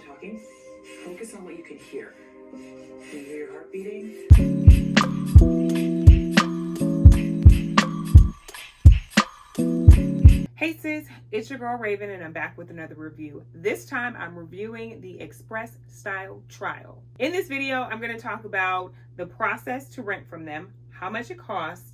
talking. Focus on what you can hear. Can you hear your heart beating? Hey sis, it's your girl Raven and I'm back with another review. This time I'm reviewing the Express Style Trial. In this video, I'm going to talk about the process to rent from them, how much it costs,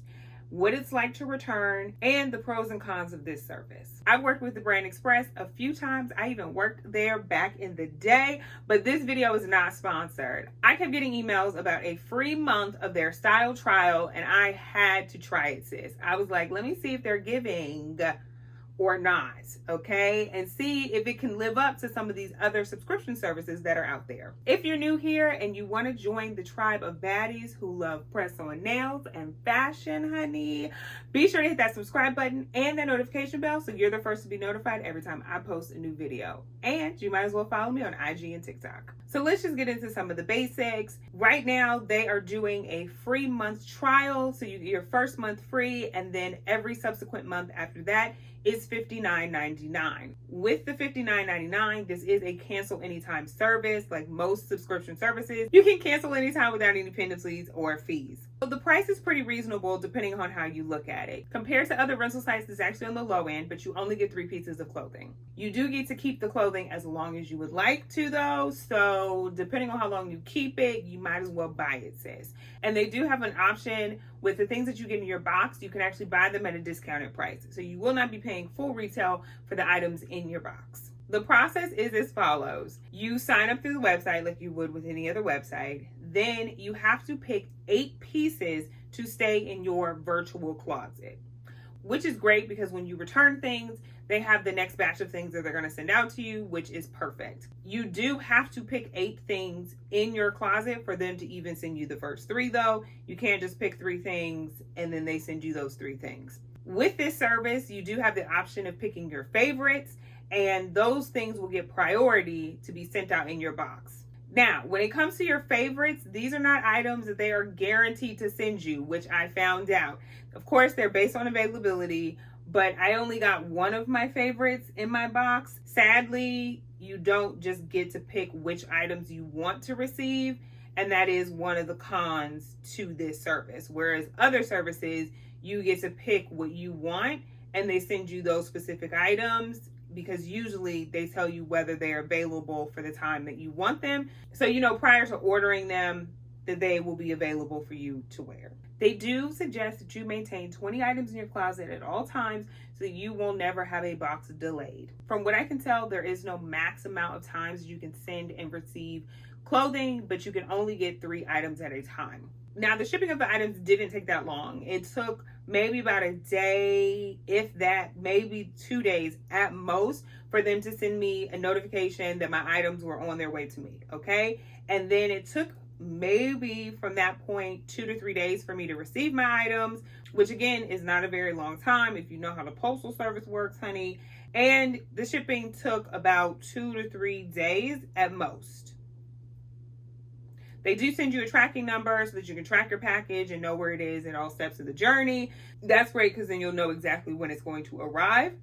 what it's like to return, and the pros and cons of this service. I've worked with the brand Express a few times. I even worked there back in the day, but this video is not sponsored. I kept getting emails about a free month of their style trial and I had to try it, sis. I was like, let me see if they're giving or not, okay? And see if it can live up to some of these other subscription services that are out there. If you're new here and you want to join the tribe of baddies who love press-on nails and fashion, honey, be sure to hit that subscribe button and that notification bell so you're the first to be notified every time I post a new video. And you might as well follow me on IG and TikTok. So let's just get into some of the basics. Right now, they are doing a free month trial. So you get your first month free, and then every subsequent month after that is $59.99. With the $59.99, this is a cancel anytime service. Like most subscription services, you can cancel anytime without any penalties or fees. So the price is pretty reasonable depending on how you look at it. Compared to other rental sites, it's actually on the low end, but you only get 3 pieces of clothing. You do get to keep the clothing as long as you would like to though. So depending on how long you keep it, you might as well buy it, sis. And they do have an option with the things that you get in your box. You can actually buy them at a discounted price. So you will not be paying full retail for the items in your box. The process is as follows. You sign up through the website like you would with any other website. Then you have to pick 8 pieces to stay in your virtual closet, which is great because when you return things, they have the next batch of things that they're going to send out to you, which is perfect. You do have to pick 8 things in your closet for them to even send you the first 3 though. You can't just pick 3 things and then they send you those 3 things. With this service, you do have the option of picking your favorites, and those things will get priority to be sent out in your box. Now, when it comes to your favorites, these are not items that they are guaranteed to send you, which I found out. Of course, they're based on availability, but I only got one of my favorites in my box. Sadly, you don't just get to pick which items you want to receive, and that is one of the cons to this service. Whereas other services, you get to pick what you want and they send you those specific items, because usually they tell you whether they're available for the time that you want them. So you know prior to ordering them that they will be available for you to wear. They do suggest that you maintain 20 items in your closet at all times so that you will never have a box delayed. From what I can tell, there is no max amount of times you can send and receive clothing, but you can only get 3 items at a time. Now, the shipping of the items didn't take that long. It took maybe about a day, if that, maybe 2 days at most, for them to send me a notification that my items were on their way to me, okay? And then it took maybe from that point 2 to 3 days for me to receive my items, which again is not a very long time if you know how the postal service works, honey. And the shipping took about 2 to 3 days at most. They do send you a tracking number so that you can track your package and know where it is at all steps of the journey. That's great because then you'll know exactly when it's going to arrive.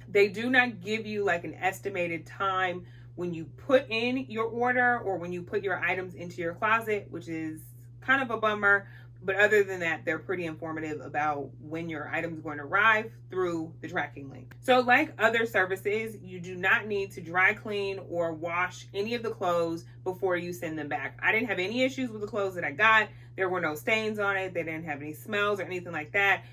They do not give you like an estimated time when you put in your order or when you put your items into your closet, which is kind of a bummer. But other than that, they're pretty informative about when your items are going to arrive through the tracking link. So like other services, you do not need to dry clean or wash any of the clothes before you send them back. I didn't have any issues with the clothes that I got. There were no stains on it. They didn't have any smells or anything like that.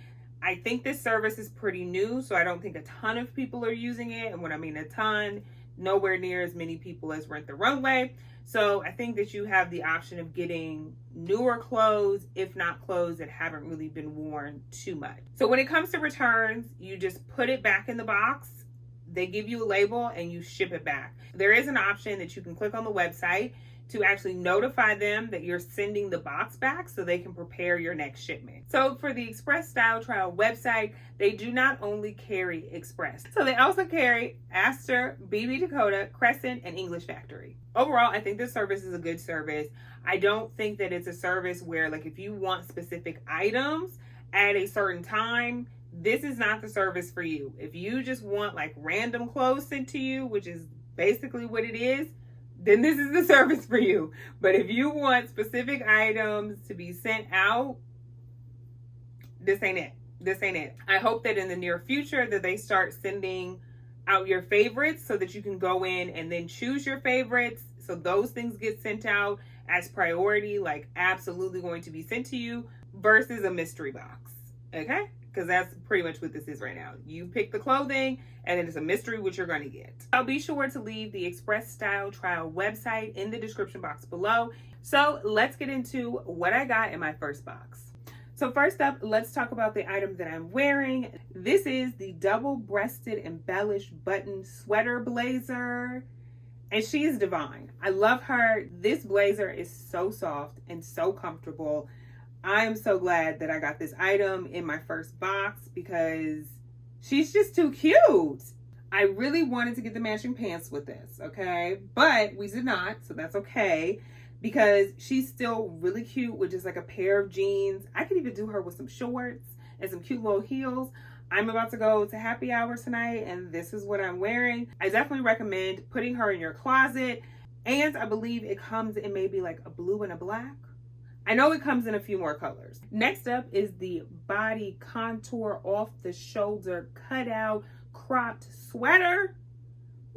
I think this service is pretty new, so I don't think a ton of people are using it. And when I mean a ton, nowhere near as many people as Rent the Runway. So I think that you have the option of getting newer clothes, if not clothes that haven't really been worn too much. So when it comes to returns, you just put it back in the box. They give you a label and you ship it back. There is an option that you can click on the website to actually notify them that you're sending the box back so they can prepare your next shipment. So for the Express Style Trial website, they do not only carry Express. So they also carry Astor, BB Dakota, Crescent, and English Factory. Overall, I think this service is a good service. I don't think that it's a service where like if you want specific items at a certain time, this is not the service for you. If you just want like random clothes sent to you, which is basically what it is, then this is the service for you. But if you want specific items to be sent out, this ain't it. This ain't it. I hope that in the near future that they start sending out your favorites so that you can go in and then choose your favorites. So those things get sent out as priority, like absolutely going to be sent to you, versus a mystery box. Okay? Because that's pretty much what this is right now. You pick the clothing and then it's a mystery what you're going to get. I'll be sure to leave the Express Style Trial website in the description box below. So let's get into what I got in my first box. So first up, let's talk about the item that I'm wearing. This is the double-breasted embellished button sweater blazer. And she is divine. I love her. This blazer is so soft and so comfortable. I am so glad that I got this item in my first box because she's just too cute. I really wanted to get the matching pants with this, okay? But we did not, so that's okay. Because she's still really cute with just like a pair of jeans. I could even do her with some shorts and some cute little heels. I'm about to go to happy hour tonight and this is what I'm wearing. I definitely recommend putting her in your closet. And I believe it comes in maybe like a blue and a black. I know it comes in a few more colors. Next up is the body contour off the shoulder cutout cropped sweater.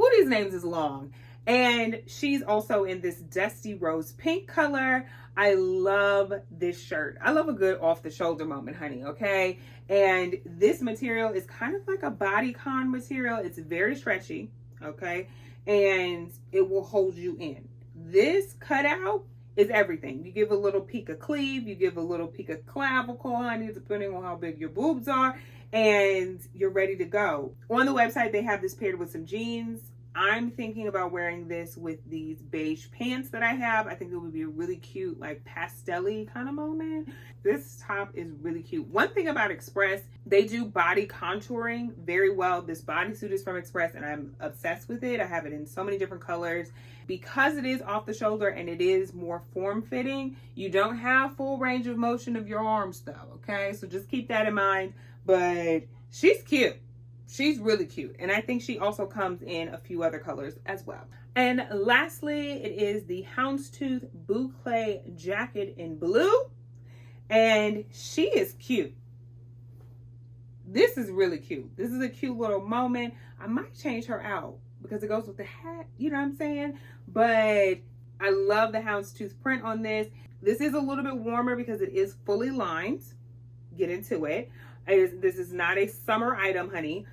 Ooh, these names is long. And she's also in this dusty rose pink color. I love this shirt. I love a good off the shoulder moment, honey, okay? And this material is kind of like a bodycon material. It's very stretchy, okay? And it will hold you in. This cutout is everything. You give a little peek of cleave, you give a little peek of clavicle, honey, depending on how big your boobs are, and you're ready to go. On the website, they have this paired with some jeans. I'm thinking about wearing this with these beige pants that I have. I think it would be a really cute, like pastel-y kind of moment. This top is really cute. One thing about Express, they do body contouring very well. This bodysuit is from Express and I'm obsessed with it. I have it in so many different colors. Because it is off the shoulder and it is more form-fitting, you don't have full range of motion of your arms though, okay? So just keep that in mind. But she's cute. She's really cute. And I think she also comes in a few other colors as well. And lastly, it is the Houndstooth Boucle jacket in blue. And she is cute. This is really cute. This is a cute little moment. I might change her out because it goes with the hat. You know what I'm saying? But I love the Houndstooth print on this. This is a little bit warmer because it is fully lined. Get into it. This is not a summer item, honey.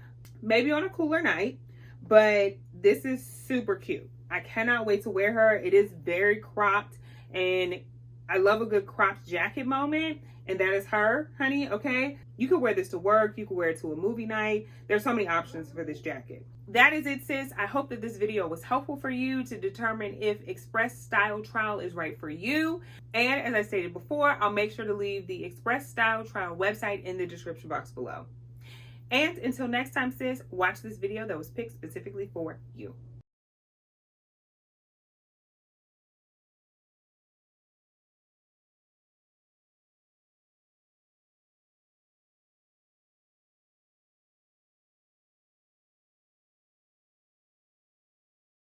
Maybe on a cooler night, but this is super cute. I cannot wait to wear her. It is very cropped and I love a good cropped jacket moment, and that is her, honey, okay? You could wear this to work. You could wear it to a movie night. There's so many options for this jacket. That is it, sis. I hope that this video was helpful for you to determine if Express Style Trial is right for you. And as I stated before, I'll make sure to leave the Express Style Trial website in the description box below. And until next time, sis, watch this video that was picked specifically for you.